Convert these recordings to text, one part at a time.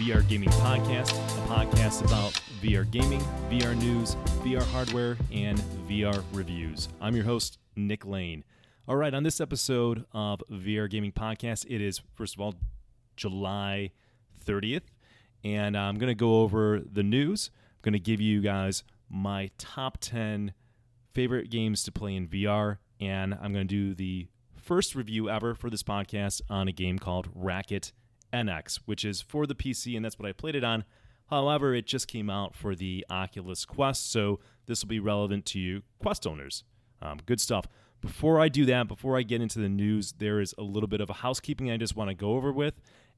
VR Gaming Podcast, a podcast about VR gaming, VR news, VR hardware, and VR reviews. I'm your host, Nick Lane. All right, on this episode of VR Gaming Podcast, it is, first of all, July 30th, and I'm going to go over the news. I'm going to give you guys my top 10 favorite games to play in VR, and I'm going to do the first review ever for this podcast on a game called Racket NX, which is for the PC, and that's what I played it on. However, it just came out for the Oculus Quest, so this will be relevant to you Quest owners. Good stuff. Before I do that, before I get into the news, there is a little bit of a housekeeping I just want to go over with,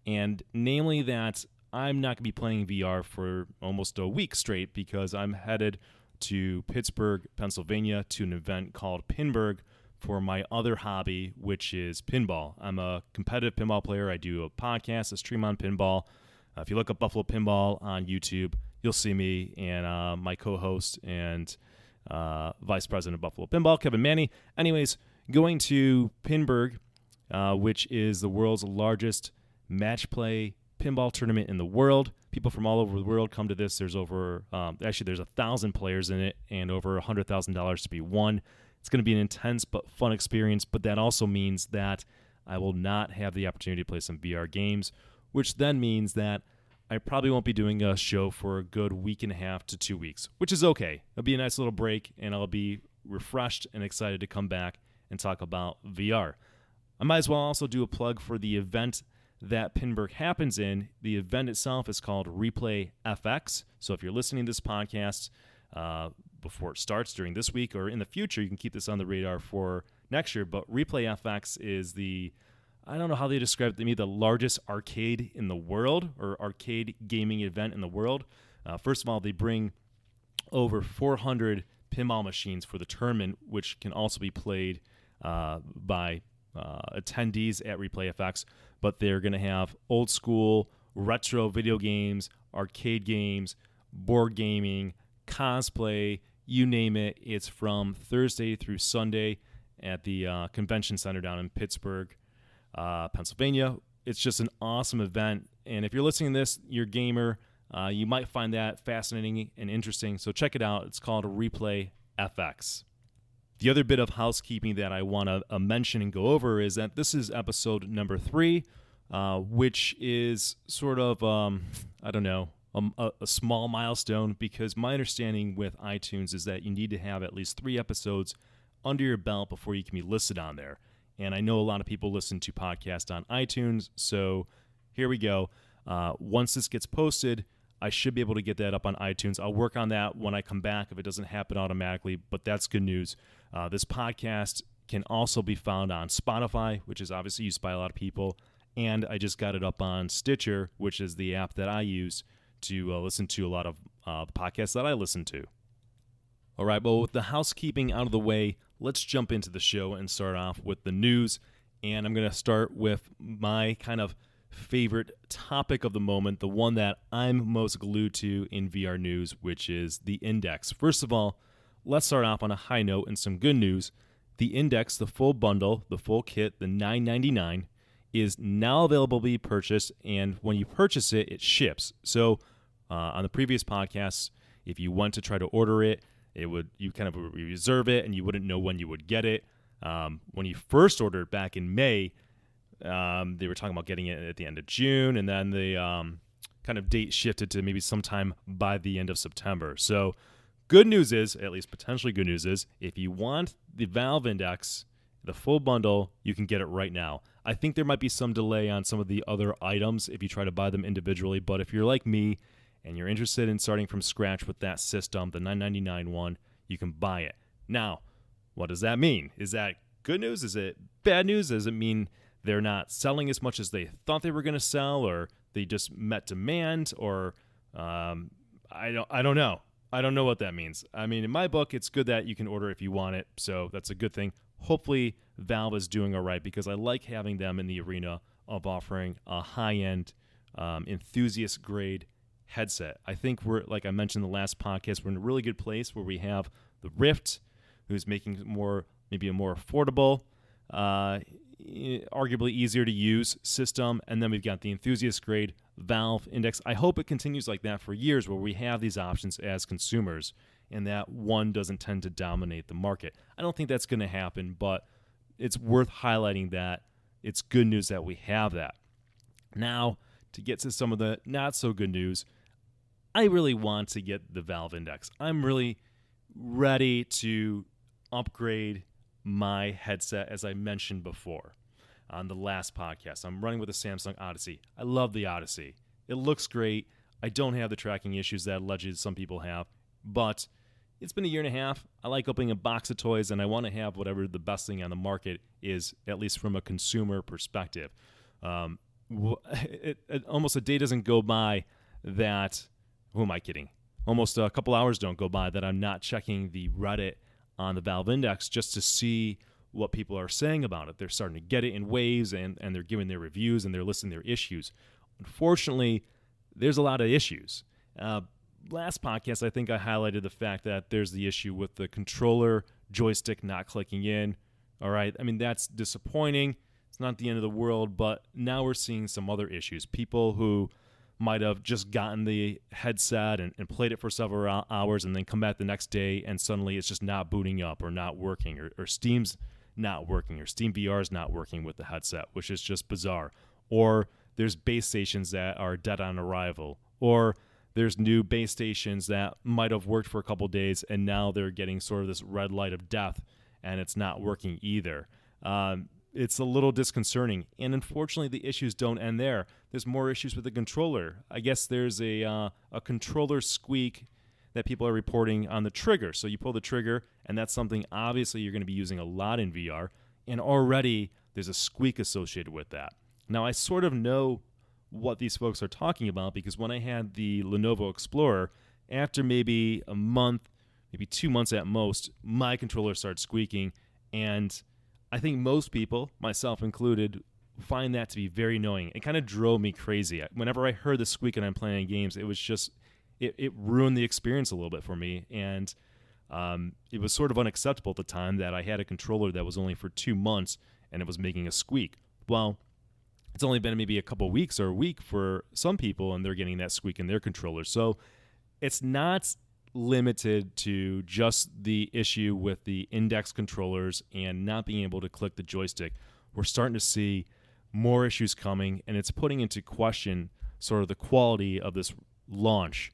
and namely that I'm not going to be playing VR for almost a week straight because I'm headed to Pittsburgh, Pennsylvania to an event called Pinburgh for my other hobby, which is pinball. I'm a competitive pinball player. I do a podcast, a stream on pinball. If you look up Buffalo Pinball on YouTube, you'll see me and my co-host and Vice President of Buffalo Pinball, Kevin Manny. Anyways, going to Pinburgh, which is the world's largest match play pinball tournament in the world. People from all over the world come to this. There's over, there's 1,000 players in it and over $100,000 to be won. It's going to be an intense but fun experience, but that also means that I will not have the opportunity to play some VR games, which then means that I probably won't be doing a show for a good week and a half to 2 weeks, which is okay. It'll be a nice little break, and I'll be refreshed and excited to come back and talk about VR. I might as well also do a plug for the event that Pinburgh happens in. The event itself is called Replay FX, so if you're listening to this podcast before it starts during this week or in the future, you can keep this on the radar for next year, but Replay FX is I don't know how they describe it to me, the largest arcade in the world or arcade gaming event in the world. First of all, they bring over 400 pinball machines for the tournament, which can also be played by attendees at Replay FX, but they're going to have old school retro video games, arcade games, board gaming, cosplay, you name it. It's from Thursday through Sunday at the convention center down in Pittsburgh, Pennsylvania. It's just an awesome event, and if you're listening to this, you're a gamer, you might find that fascinating and interesting, so check it out. It's called Replay FX. The other bit of housekeeping that I want to mention and go over is that this is episode number 3, which is sort of, a small milestone, because my understanding with iTunes is that you need to have at least 3 episodes under your belt before you can be listed on there. And I know a lot of people listen to podcasts on iTunes, so here we go. Once this gets posted, I should be able to get that up on iTunes. I'll work on that when I come back if it doesn't happen automatically, but that's good news. This podcast can also be found on Spotify, which is obviously used by a lot of people, and I just got it up on Stitcher, which is the app that I use to listen to a lot of the podcasts that I listen to. All right, well, with the housekeeping out of the way, let's jump into the show and start off with the news. And I'm going to start with my kind of favorite topic of the moment, the one that I'm most glued to in VR news, which is the Index. First of all, let's start off on a high note and some good news. The Index, the full bundle, the full kit, the $9.99, is now available to be purchased, and when you purchase it, it ships. So on the previous podcasts, if you went to try to order it, you kind of reserve it, and you wouldn't know when you would get it. When you first ordered back in May, they were talking about getting it at the end of June, and then the kind of date shifted to maybe sometime by the end of September. So good news is, at least potentially good news is, if you want the Valve Index, the full bundle, you can get it right now. I think there might be some delay on some of the other items if you try to buy them individually, but if you're like me and you're interested in starting from scratch with that system, the $9.99 one, you can buy it. Now, what does that mean? Is that good news? Is it bad news? Does it mean they're not selling as much as they thought they were going to sell, or they just met demand, or I don't know. I don't know what that means. I mean, in my book, it's good that you can order if you want it, so that's a good thing. Hopefully, Valve is doing all right, because I like having them in the arena of offering a high-end, enthusiast-grade headset. I think we're, like I mentioned in the last podcast, we're in a really good place where we have the Rift, who's making maybe a more affordable arguably easier to use system, and then we've got the enthusiast grade Valve Index. I hope it continues like that for years, where we have these options as consumers and that one doesn't tend to dominate the market. I don't think that's going to happen, but it's worth highlighting that it's good news that we have that. Now, to get to some of the not so good news, I really want to get the Valve Index. I'm really ready to upgrade my headset, as I mentioned before on the last podcast. I'm running with a Samsung Odyssey. I love the Odyssey. It looks great. I don't have the tracking issues that allegedly some people have, but it's been a year and a half. I like opening a box of toys, and I want to have whatever the best thing on the market is, at least from a consumer perspective. Almost a day doesn't go by that, who am I kidding? Almost a couple hours don't go by that I'm not checking the Reddit on the Valve Index just to see what people are saying about it. They're starting to get it in waves, and they're giving their reviews, and they're listing their issues. Unfortunately, there's a lot of issues. Last podcast, I think I highlighted the fact that there's the issue with the controller joystick not clicking in. All right, I mean, that's disappointing. It's not the end of the world, but now we're seeing some other issues. People who might have just gotten the headset and played it for several hours and then come back the next day and suddenly it's just not booting up or not working, or Steam's not working, or Steam VR's not working with the headset, which is just bizarre. Or there's base stations that are dead on arrival, or there's new base stations that might have worked for a couple days and now they're getting sort of this red light of death and it's not working either. It's a little disconcerting, and unfortunately the issues don't end there. There's more issues with the controller. I guess there's a controller squeak that people are reporting on the trigger. So you pull the trigger, and that's something obviously you're going to be using a lot in VR, and already there's a squeak associated with that. Now, I sort of know what these folks are talking about because when I had the Lenovo Explorer, after maybe a month, maybe 2 months at most, my controller started squeaking, and I think most people, myself included, find that to be very annoying. It kind of drove me crazy. Whenever I heard the squeak and I'm playing games, it was just, it ruined the experience a little bit for me. And it was sort of unacceptable at the time that I had a controller that was only for 2 months and it was making a squeak. Well, it's only been maybe a couple weeks or a week for some people, and they're getting that squeak in their controller. So it's not limited to just the issue with the index controllers and not being able to click the joystick. We're starting to see more issues coming, and it's putting into question sort of the quality of this launch.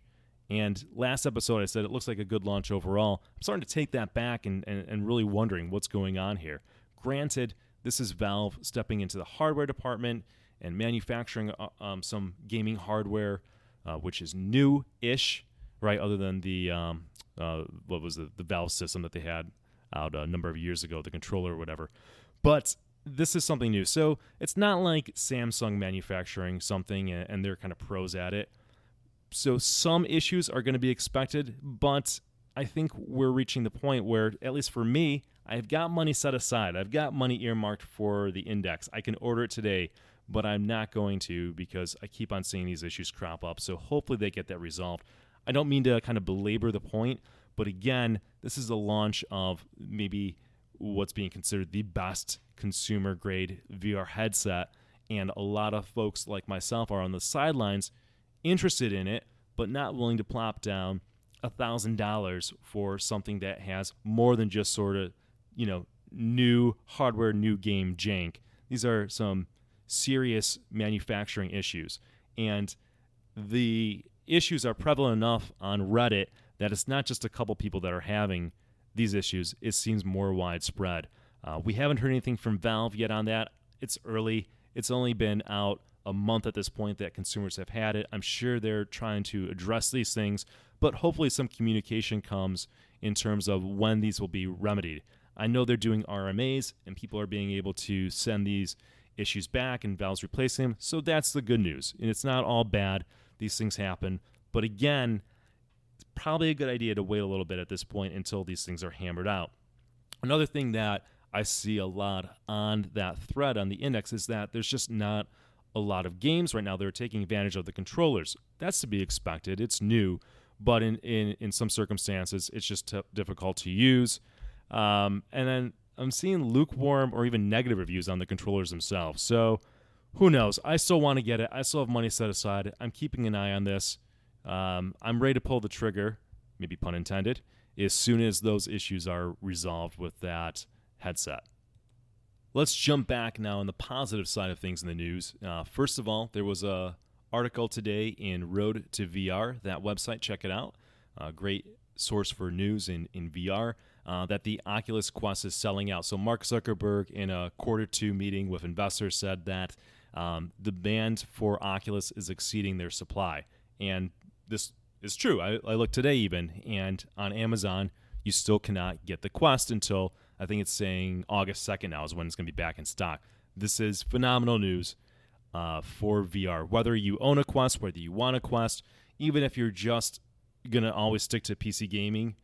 And last episode I said it looks like a good launch overall. I'm starting to take that back and really wondering what's going on here. Granted, this is Valve stepping into the hardware department and manufacturing some gaming hardware, which is new-ish, right, other than the what was the Valve system that they had out a number of years ago, the controller or whatever. But this is something new. So it's not like Samsung manufacturing something and they're kind of pros at it. So some issues are going to be expected, but I think we're reaching the point where, at least for me, I've got money set aside. I've got money earmarked for the index. I can order it today, but I'm not going to because I keep on seeing these issues crop up. So hopefully they get that resolved. I don't mean to kind of belabor the point, but again, this is the launch of maybe what's being considered the best consumer-grade VR headset, and a lot of folks like myself are on the sidelines interested in it, but not willing to plop down $1,000 for something that has more than just sort of, new hardware, new game jank. These are some serious manufacturing issues, and the issues are prevalent enough on Reddit that it's not just a couple people that are having these issues. It seems more widespread. We haven't heard anything from Valve yet on that. It's early. It's only been out a month at this point that consumers have had it. I'm sure they're trying to address these things, but hopefully some communication comes in terms of when these will be remedied. I know they're doing RMAs, and people are being able to send these issues back, and Valve's replacing them, so that's the good news. And it's not all bad. These things happen. But again, it's probably a good idea to wait a little bit at this point until these things are hammered out. Another thing that I see a lot on that thread on the index is that there's just not a lot of games right now that are taking advantage of the controllers. That's to be expected. It's new, but in some circumstances, it's just difficult to use. And then I'm seeing lukewarm or even negative reviews on the controllers themselves. So who knows? I still want to get it. I still have money set aside. I'm keeping an eye on this. I'm ready to pull the trigger, maybe pun intended, as soon as those issues are resolved with that headset. Let's jump back now on the positive side of things in the news. First of all, there was a article today in Road to VR, that website, check it out. Great source for news in VR, that the Oculus Quest is selling out. So Mark Zuckerberg, in a Q2 meeting with investors, said that the demand for Oculus is exceeding their supply. And this is true. I looked today even, and on Amazon, you still cannot get the Quest until, I think it's saying August 2nd now is when it's going to be back in stock. This is phenomenal news for VR. Whether you own a Quest, whether you want a Quest, even if you're just going to always stick to PC gaming,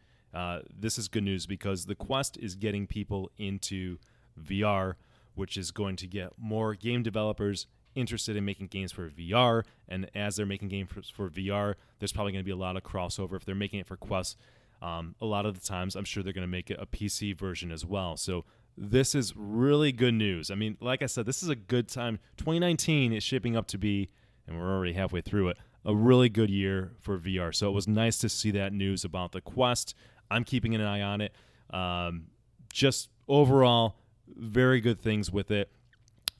this is good news because the Quest is getting people into VR, which is going to get more game developers interested in making games for VR. And as they're making games for VR, there's probably going to be a lot of crossover. If they're making it for Quest, a lot of the times I'm sure they're going to make it a PC version as well. So this is really good news. I mean, like I said, this is a good time. 2019 is shaping up to be, and we're already halfway through it, a really good year for VR. So it was nice to see that news about the Quest. I'm keeping an eye on it. Just overall, very good things with it.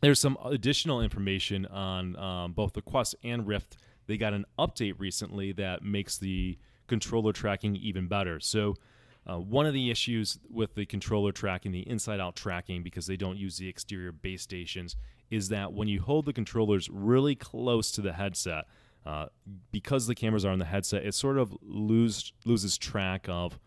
There's some additional information on both the Quest and Rift. They got an update recently that makes the controller tracking even better. So one of the issues with the controller tracking, the inside-out tracking, because they don't use the exterior base stations, is that when you hold the controllers really close to the headset, because the cameras are on the headset, it sort of loses track of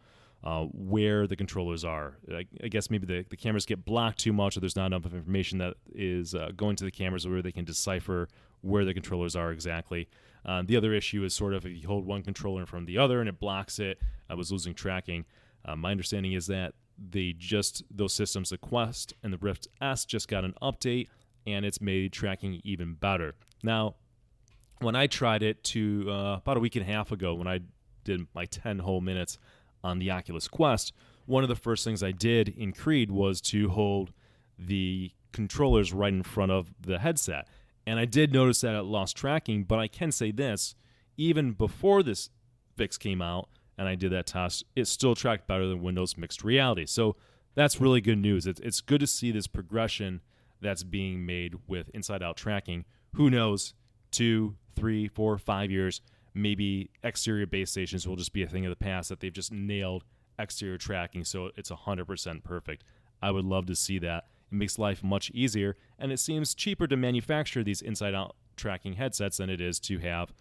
where the controllers are. I guess maybe the cameras get blocked too much, or there's not enough information that is going to the cameras where they can decipher where the controllers are exactly. The other issue is sort of if you hold one controller in front of the other and it blocks it, I was losing tracking. My understanding is that those systems, the Quest and the Rift S, just got an update, and it's made tracking even better. Now, when I tried it about a week and a half ago, when I did my 10 whole minutes on the Oculus Quest, one of the first things I did in Creed was to hold the controllers right in front of the headset. And I did notice that it lost tracking, but I can say this, even before this fix came out and I did that test, it still tracked better than Windows Mixed Reality. So that's really good news. It's good to see this progression that's being made with inside-out tracking. Who knows, 2, 3, 4, 5 years, maybe exterior base stations will just be a thing of the past, that they've just nailed exterior tracking so it's 100% perfect. I would love to see that. It makes life much easier, and it seems cheaper to manufacture these inside-out tracking headsets than it is to have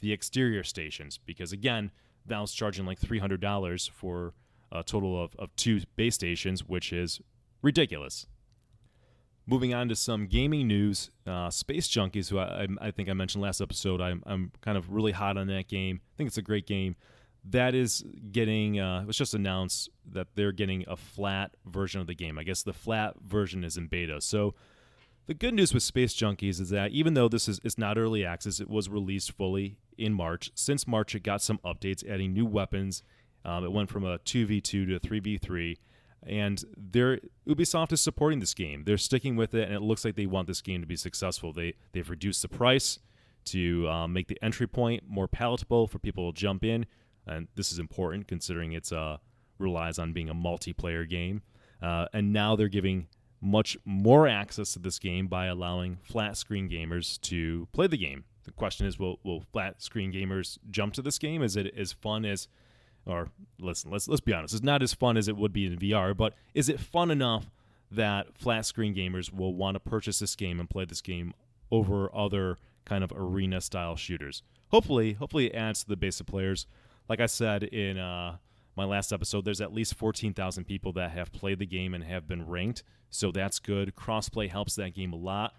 the exterior stations, because again, Valve's charging like $300 for a total of 2 base stations, which is ridiculous. Moving on to some gaming news, Space Junkies, who I think I mentioned last episode, I'm kind of really hot on that game. I think it's a great game. That is getting, it was just announced that they're getting a flat version of the game. I guess the flat version is in beta. So the good news with Space Junkies is that even though it's not early access, it was released fully in March. Since March, it got some updates, adding new weapons. It went from a 2v2 to a 3v3. And Ubisoft is supporting this game. They're sticking with it, and it looks like they want this game to be successful. They've reduced the price to make the entry point more palatable for people to jump in, and this is important considering it relies on being a multiplayer game. And now they're giving much more access to this game by allowing flat screen gamers to play the game. The question is, will flat screen gamers jump to this game? Is it as fun as... Or listen, let's be honest, it's not as fun as it would be in VR, but is it fun enough that flat screen gamers will want to purchase this game and play this game over other kind of arena style shooters? Hopefully it adds to the base of players. Like I said in my last episode, there's at least 14,000 people that have played the game and have been ranked, so that's good. Crossplay helps that game a lot.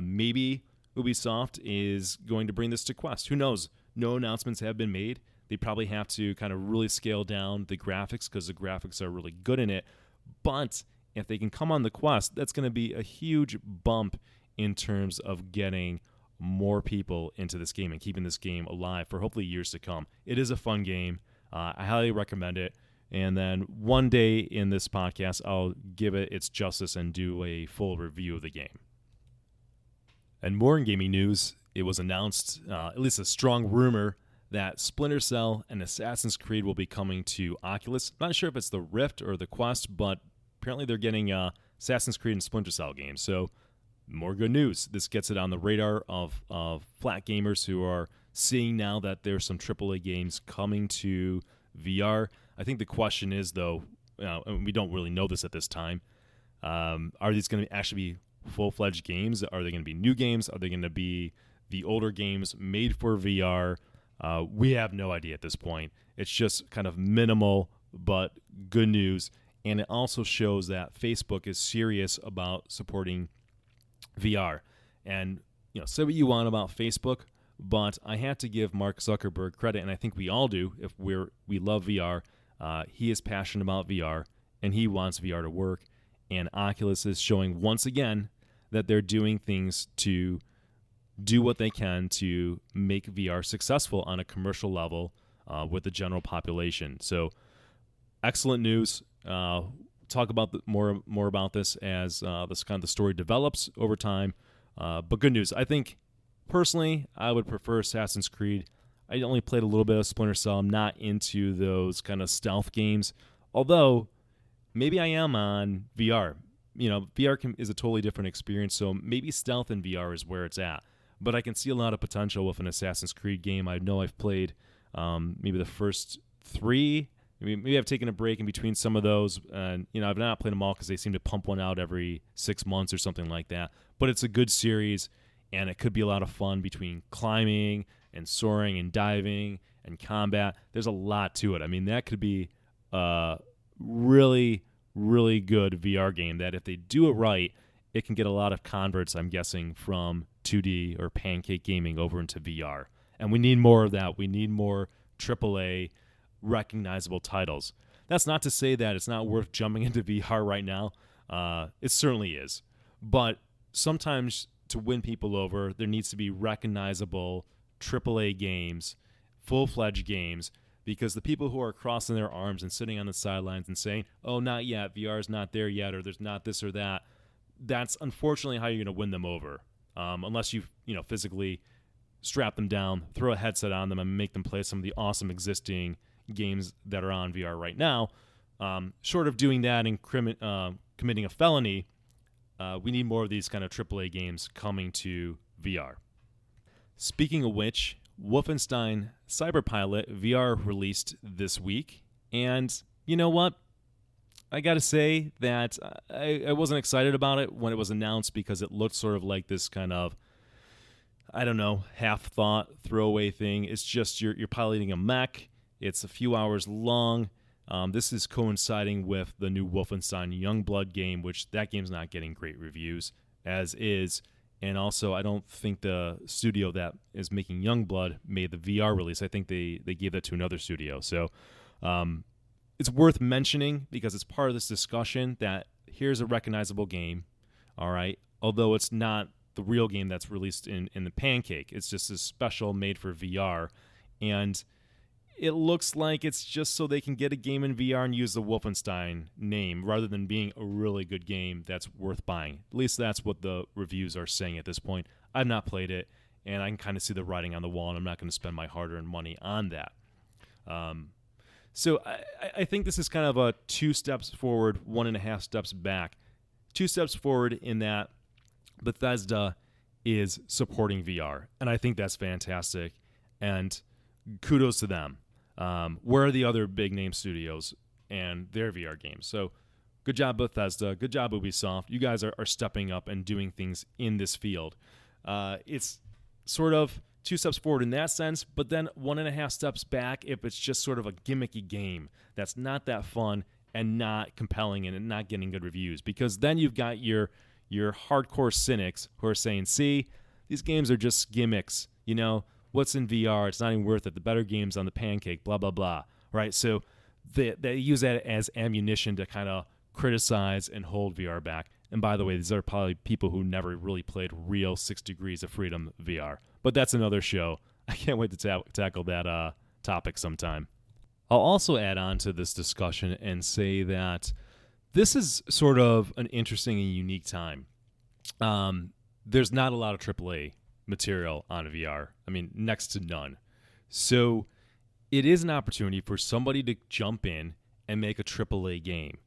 Maybe Ubisoft is going to bring this to Quest. Who knows? No announcements have been made. They probably have to kind of really scale down the graphics because the graphics are really good in it. But if they can come on the Quest, that's going to be a huge bump in terms of getting more people into this game and keeping this game alive for hopefully years to come. It is a fun game. I highly recommend it. And then one day in this podcast, I'll give it its justice and do a full review of the game. And more in gaming news, it was announced, at least a strong rumor, that Splinter Cell and Assassin's Creed will be coming to Oculus. I'm not sure if it's the Rift or the Quest, but apparently they're getting Assassin's Creed and Splinter Cell games. So more good news. This gets it on the radar of flat gamers who are seeing now that there's some AAA games coming to VR. I think the question is, though, and we don't really know this at this time, are these going to actually be full-fledged games? Are they going to be new games? Are they going to be the older games made for VR? We have no idea at this point. It's just kind of minimal, but good news. And it also shows that Facebook is serious about supporting VR. And, say what you want about Facebook, but I have to give Mark Zuckerberg credit, and I think we all do if we love VR. He is passionate about VR, and he wants VR to work. And Oculus is showing once again that they're doing things to do what they can to make VR successful on a commercial level with the general population. So, excellent news. Talk about more about this as this kind of the story develops over time. But good news. I think personally, I would prefer Assassin's Creed. I only played a little bit of Splinter Cell. I'm not into those kind of stealth games, although maybe I am on VR. VR is a totally different experience, so maybe stealth in VR is where it's at. But I can see a lot of potential with an Assassin's Creed game. I know I've played maybe the first 3. Maybe I've taken a break in between some of those. And, I've not played them all because they seem to pump one out every 6 months or something like that. But it's a good series, and it could be a lot of fun between climbing and soaring and diving and combat. There's a lot to it. I mean, that could be a really, really good VR game that if they do it right, it can get a lot of converts, I'm guessing, from 2D or pancake gaming over into VR. And we need more of that. We need more AAA recognizable titles. That's not to say that it's not worth jumping into VR right now. It certainly is. But sometimes to win people over, there needs to be recognizable AAA games, full-fledged games, because the people who are crossing their arms and sitting on the sidelines and saying, oh, not yet, VR is not there yet, or there's not this or that, that's unfortunately how you're going to win them over. Unless you physically strap them down, throw a headset on them, and make them play some of the awesome existing games that are on VR right now. Short of doing that and committing a felony, we need more of these kind of AAA games coming to VR. Speaking of which, Wolfenstein Cyberpilot VR released this week, and you know what? I gotta say that I wasn't excited about it when it was announced because it looked sort of like this kind of, I don't know, half-thought throwaway thing. It's just you're piloting a mech. It's a few hours long. This is coinciding with the new Wolfenstein Youngblood game, which that game's not getting great reviews, as is. And also, I don't think the studio that is making Youngblood made the VR release. I think they gave that to another studio. So it's worth mentioning because it's part of this discussion that here's a recognizable game, all right, although it's not the real game that's released in the Pancake. It's just a special made for VR. And it looks like it's just so they can get a game in VR and use the Wolfenstein name rather than being a really good game that's worth buying. At least that's what the reviews are saying at this point. I've not played it, and I can kind of see the writing on the wall, and I'm not going to spend my hard-earned money on that. So I think this is kind of a 2 steps forward, 1.5 steps back. 2 steps forward in that Bethesda is supporting VR, and I think that's fantastic, and kudos to them. Where are the other big-name studios and their VR games? So good job, Bethesda. Good job, Ubisoft. You guys are stepping up and doing things in this field. It's sort of 2 steps forward in that sense, but then 1.5 steps back if it's just sort of a gimmicky game that's not that fun and not compelling and not getting good reviews. Because then you've got your hardcore cynics who are saying, see, these games are just gimmicks, what's in VR? It's not even worth it. The better game's on the Pancake, blah, blah, blah, right? So they use that as ammunition to kind of criticize and hold VR back. And by the way, these are probably people who never really played real 6 Degrees of Freedom VR. But that's another show. I can't wait to tackle that topic sometime. I'll also add on to this discussion and say that this is sort of an interesting and unique time. There's not a lot of AAA material on VR. I mean, next to none. So it is an opportunity for somebody to jump in and make a AAA game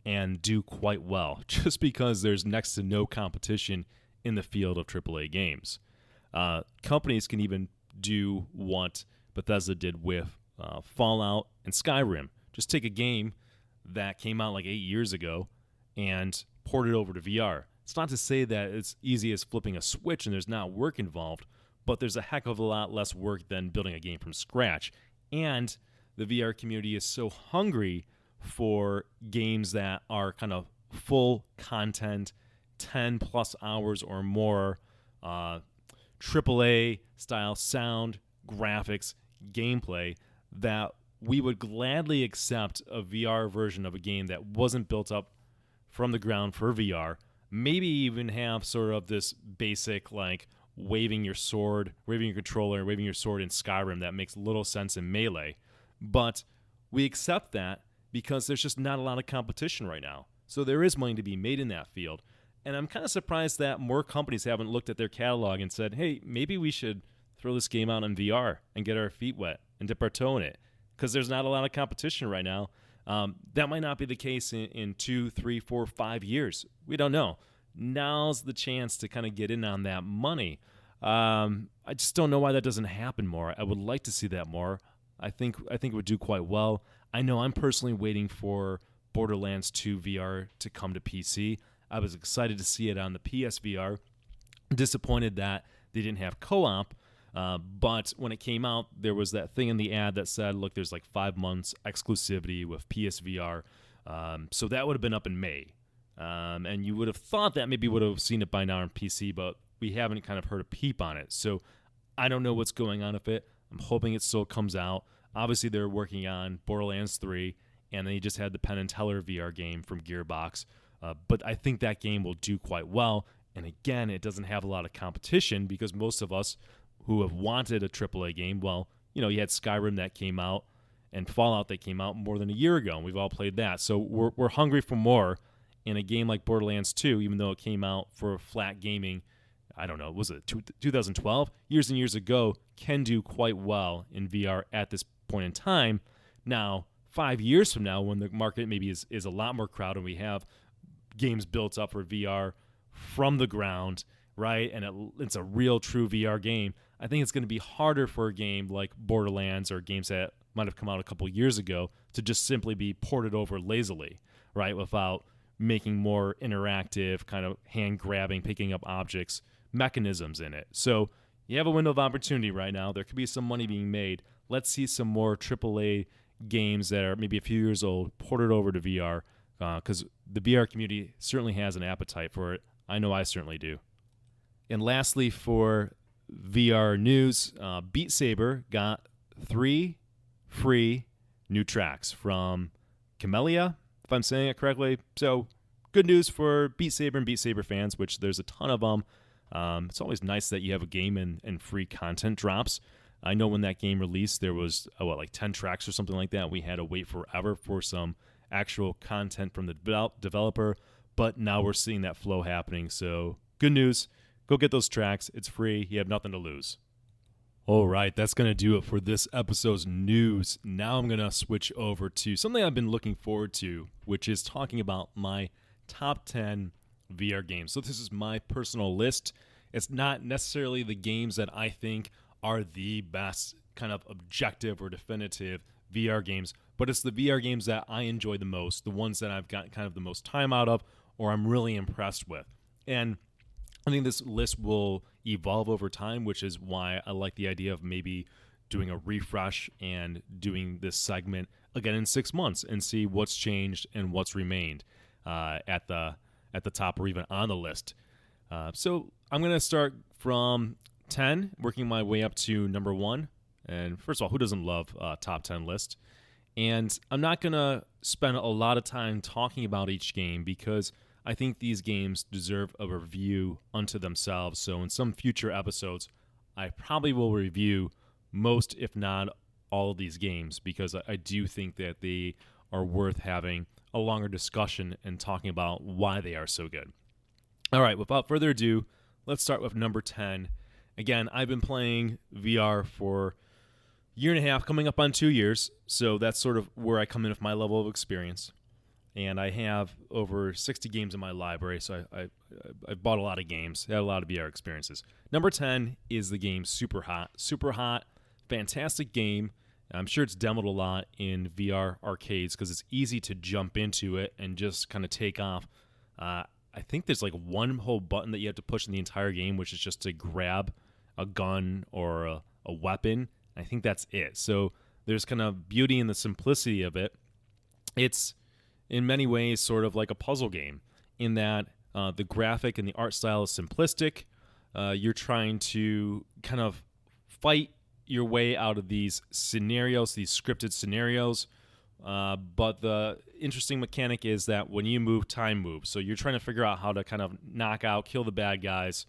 and do quite well just because there's next to no competition in the field of AAA games. Companies can even do what Bethesda did with Fallout and Skyrim. Just take a game that came out like 8 years ago and port it over to VR. It's not to say that it's easy as flipping a switch and there's not work involved, but there's a heck of a lot less work than building a game from scratch. And the VR community is so hungry for games that are kind of full content, 10 plus hours or more, AAA style sound, graphics, gameplay, that we would gladly accept a VR version of a game that wasn't built up from the ground for VR. Maybe even have sort of this basic, like, waving your sword, waving your controller, waving your sword in Skyrim that makes little sense in Melee. But we accept that because there's just not a lot of competition right now. So there is money to be made in that field. And I'm kind of surprised that more companies haven't looked at their catalog and said, hey, maybe we should throw this game out on VR and get our feet wet and dip our toe in it, because there's not a lot of competition right now. That might not be the case in 2, 3, 4, 5 years. We don't know. Now's the chance to kind of get in on that money. I just don't know why that doesn't happen more. I would like to see that more. I think it would do quite well. I know I'm personally waiting for Borderlands 2 VR to come to PC. I was excited to see it on the PSVR. Disappointed that they didn't have co-op. But when it came out, there was that thing in the ad that said, look, there's like 5 months exclusivity with PSVR. So that would have been up in May. And you would have thought that maybe would have seen it by now on PC, but we haven't kind of heard a peep on it. So I don't know what's going on with it. I'm hoping it still comes out. Obviously, they're working on Borderlands 3, and they just had the Penn and Teller VR game from Gearbox. But I think that game will do quite well. And again, it doesn't have a lot of competition because most of us who have wanted a AAA game, well, you had Skyrim that came out and Fallout that came out more than a year ago, and we've all played that. So we're hungry for more. In a game like Borderlands 2, even though it came out for flat gaming, I don't know, was it 2012? Years and years ago, can do quite well in VR at this point in time. Now, 5 years from now, when the market maybe is a lot more crowded and we have games built up for VR from the ground, right, and it's a real, true VR game, I think it's going to be harder for a game like Borderlands or games that might have come out a couple years ago to just simply be ported over lazily, right, without making more interactive, kind of hand-grabbing, picking up objects, mechanisms in it. So you have a window of opportunity right now. There could be some money being made. Let's see some more AAA games that are maybe a few years old ported over to VR, because the VR community certainly has an appetite for it. I know I certainly do. And lastly, for VR news, Beat Saber got 3 free new tracks from Camellia, if I'm saying it correctly. So good news for Beat Saber and Beat Saber fans, which there's a ton of them. It's always nice that you have a game and free content drops. I know when that game released, there was, like 10 tracks or something like that. We had to wait forever for some actual content from the developer, but now we're seeing that flow happening. So good news. Go get those tracks. It's free. You have nothing to lose. All right, that's going to do it for this episode's news. Now I'm going to switch over to something I've been looking forward to, which is talking about my top 10 VR games. So this is my personal list. It's not necessarily the games that I think are the best kind of objective or definitive VR games, but it's the VR games that I enjoy the most, the ones that I've got kind of the most time out of or I'm really impressed with. And I think this list will evolve over time, which is why I like the idea of maybe doing a refresh and doing this segment again in 6 months and see what's changed and what's remained at the top or even on the list. So I'm going to start from 10, working my way up to number 1. And first of all, who doesn't love a top 10 list? And I'm not going to spend a lot of time talking about each game because I think these games deserve a review unto themselves. So in some future episodes, I probably will review most, if not all of these games because I do think that they are worth having a longer discussion and talking about why they are so good. All right, without further ado, let's start with number 10. Again, I've been playing VR for a year and a half, coming up on 2 years, so that's sort of where I come in with my level of experience. And I have over 60 games in my library, so I bought a lot of games, had a lot of VR experiences. Number 10 is the game Super Hot. Super Hot, fantastic game. I'm sure it's demoed a lot in VR arcades because it's easy to jump into it and just kind of take off. I think there's like one whole button that you have to push in the entire game, which is just to grab a gun or a weapon. I think that's it. So there's kind of beauty in the simplicity of it. It's in many ways sort of like a puzzle game in that the graphic and the art style is simplistic. You're trying to kind of fight your way out of these scenarios, these scripted scenarios. But the interesting mechanic is that when you move, time moves. So you're trying to figure out how to kind of knock out, kill the bad guys.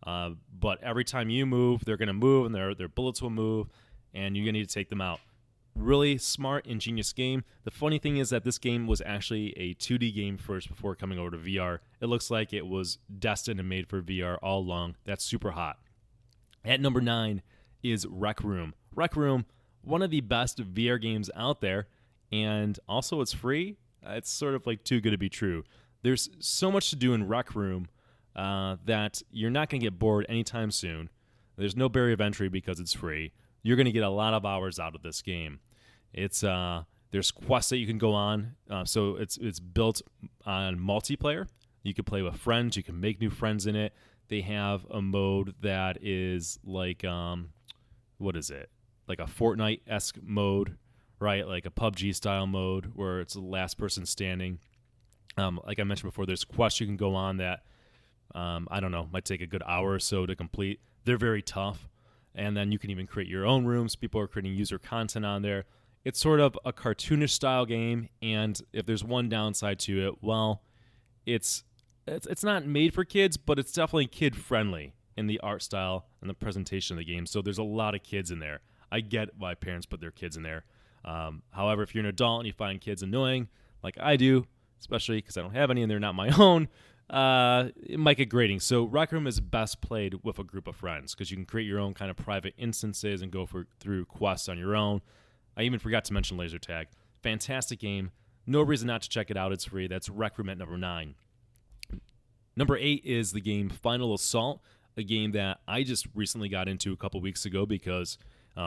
But every time you move, they're going to move, and their bullets will move, and you're going to need to take them out. Really smart, ingenious game. The funny thing is that this game was actually a 2D game first before coming over to VR. It looks like it was destined and made for VR all along. That's Super Hot. At number 9 is Rec Room. Rec Room, one of the best VR games out there. And also it's free. It's sort of like too good to be true. There's so much to do in Rec Room that you're not going to get bored anytime soon. There's no barrier of entry because it's free. You're going to get a lot of hours out of this game. It's there's quests that you can go on. So it's built on multiplayer. You can play with friends. You can make new friends in it. They have a mode that is like what is it? Like a Fortnite-esque mode. Right, like a PUBG style mode where it's the last person standing. Like I mentioned before, there's quests you can go on that I don't know, might take a good hour or so to complete. They're very tough, and then you can even create your own rooms. People are creating user content on there. It's sort of a cartoonish style game, and if there's one downside to it, well, it's not made for kids, but it's definitely kid friendly in the art style and the presentation of the game. So there's a lot of kids in there. I get why parents put their kids in there. However, if you're an adult and you find kids annoying, like I do, especially because I don't have any and they're not my own, it might get grating. So Rec Room is best played with a group of friends because you can create your own kind of private instances and go through quests on your own. I even forgot to mention laser tag. Fantastic game. No reason not to check it out. It's free. That's Rec Room at number 9. Number 8 is the game Final Assault, a game that I just recently got into a couple weeks ago because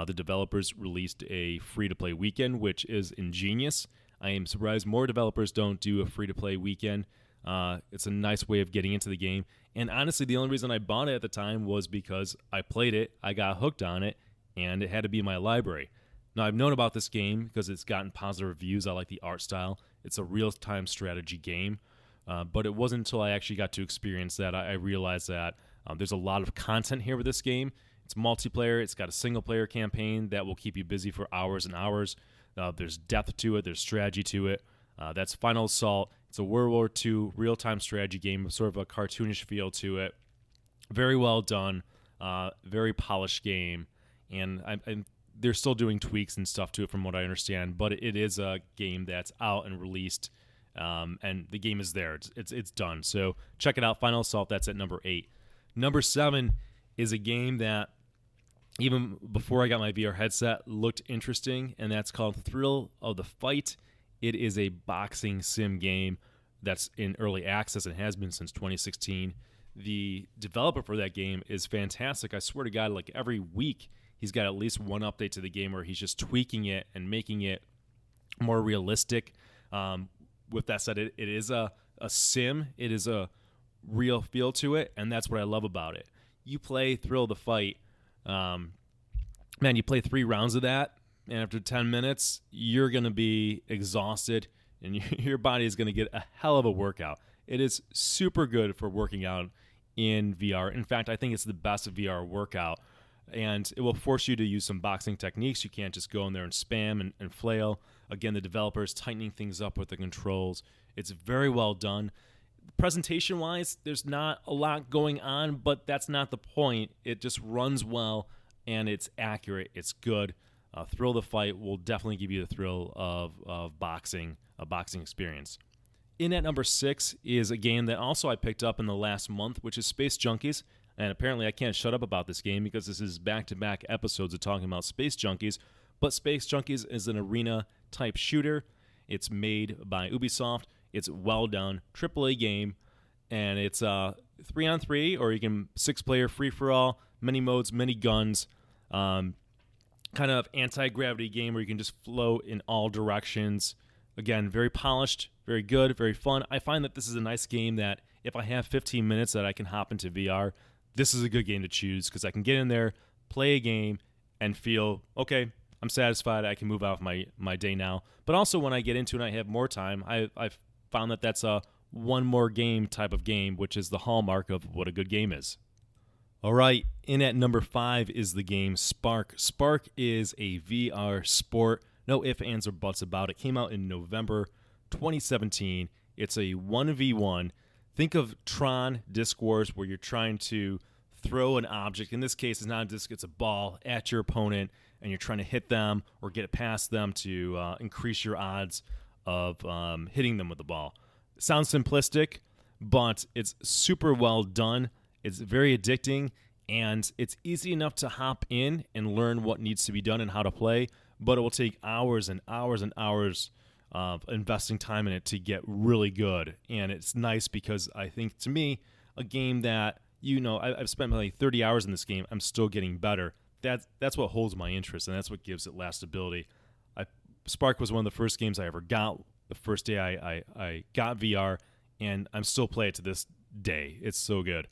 the developers released a free-to-play weekend, which is ingenious. I am surprised more developers don't do a free-to-play weekend. It's a nice way of getting into the game. And honestly, the only reason I bought it at the time was because I played it, I got hooked on it, and it had to be in my library. Now, I've known about this game because it's gotten positive reviews. I like the art style. It's a real-time strategy game. But it wasn't until I actually got to experience that I realized that there's a lot of content here with this game. It's multiplayer. It's got a single-player campaign that will keep you busy for hours and hours. There's depth to it. There's strategy to it. That's Final Assault. It's a World War II real-time strategy game with sort of a cartoonish feel to it. Very well done. Very polished game. And they're still doing tweaks and stuff to it from what I understand. But it is a game that's out and released. And the game is there. It's done. So check it out. Final Assault. That's at number 8. Number 7 is a game that even before I got my VR headset, looked interesting, and that's called Thrill of the Fight. It is a boxing sim game that's in early access and has been since 2016. The developer for that game is fantastic. I swear to God, like every week, he's got at least one update to the game where he's just tweaking it and making it more realistic. With that said, it is a sim. It is a real feel to it, and that's what I love about it. You play Thrill of the Fight. Man, you play 3 rounds of that, and after 10 minutes, you're going to be exhausted, and your body is going to get a hell of a workout. It is super good for working out in VR. In fact, I think it's the best VR workout, and it will force you to use some boxing techniques. You can't just go in there and spam and flail. Again, the developer is tightening things up with the controls. It's very well done. Presentation-wise, there's not a lot going on, but that's not the point. It just runs well, and it's accurate. It's good. Thrill of the fight will definitely give you the thrill of boxing, a boxing experience. In at number 6 is a game that also I picked up in the last month, which is Space Junkies. And apparently I can't shut up about this game because this is back-to-back episodes of talking about Space Junkies. But Space Junkies is an arena-type shooter. It's made by Ubisoft. It's well done, AAA game, and it's 3-on-3, or you can 6-player free-for-all, many modes, many guns, kind of anti-gravity game where you can just float in all directions. Again, very polished, very good, very fun. I find that this is a nice game that if I have 15 minutes that I can hop into VR, this is a good game to choose because I can get in there, play a game, and feel, okay, I'm satisfied. I can move off my day now. But also when I get into it and I have more time, I've found that that's a one more game type of game, which is the hallmark of what a good game is. All right, in at number 5 is the game Spark. Spark is a VR sport. No ifs, ands, or buts about it. Came out in November 2017. It's a 1v1. Think of Tron Disc Wars where you're trying to throw an object. In this case, it's not a disc, it's a ball at your opponent, and you're trying to hit them or get it past them to increase your odds of hitting them with the ball. It sounds simplistic, but it's super well done. It's very addicting, and it's easy enough to hop in and learn what needs to be done and how to play, but it will take hours and hours and hours of investing time in it to get really good. And it's nice because I think, to me, a game that, I've spent like 30 hours in this game, I'm still getting better. That's what holds my interest, and that's what gives it lastability. Spark was one of the first games I ever got the first day I got VR, and I'm still playing it to this day. It's so good.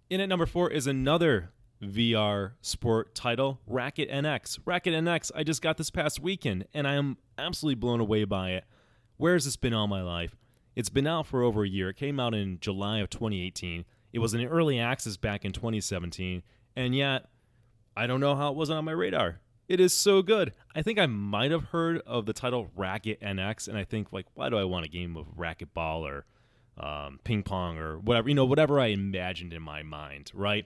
In at number 4 is another VR sport title, Racket NX. Racket NX, I just got this past weekend, and I am absolutely blown away by it. Where has this been all my life? It's been out for over a year. It came out in July of 2018. It was in early access back in 2017, and yet I don't know how it wasn't on my radar. It is so good. I think I might have heard of the title Racket NX, and I think, like, why do I want a game of racquetball or ping pong or whatever, whatever I imagined in my mind, right?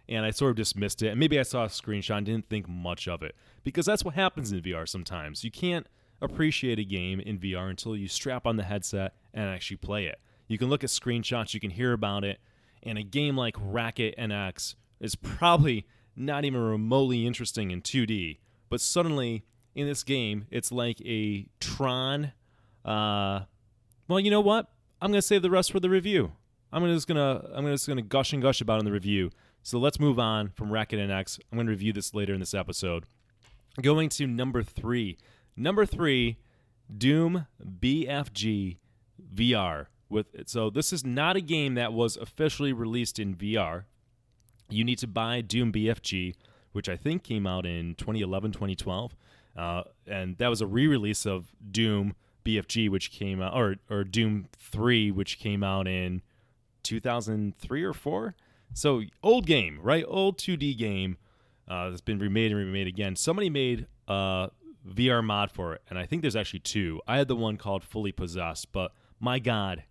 And I sort of dismissed it. And maybe I saw a screenshot and didn't think much of it, because that's what happens in VR sometimes. You can't appreciate a game in VR until you strap on the headset and actually play it. You can look at screenshots, you can hear about it, and a game like Racket NX is probably not even remotely interesting in 2D. But suddenly, in this game, it's like a Tron. Well, you know what? I'm gonna save the rest for the review. I'm just gonna gush and gush about it in the review. So let's move on from Racket NX. I'm gonna review this later in this episode. Going to number 3. Number 3, Doom BFG VR. So this is not a game that was officially released in VR. You need to buy Doom BFG, which I think came out in 2011, 2012. And that was a re-release of Doom BFG, which came out, or Doom 3, which came out in 2003 or 4. So old game, right? Old 2D game that's been remade and remade again. Somebody made a VR mod for it, and I think there's actually 2. I had the one called Fully Possessed, but my God,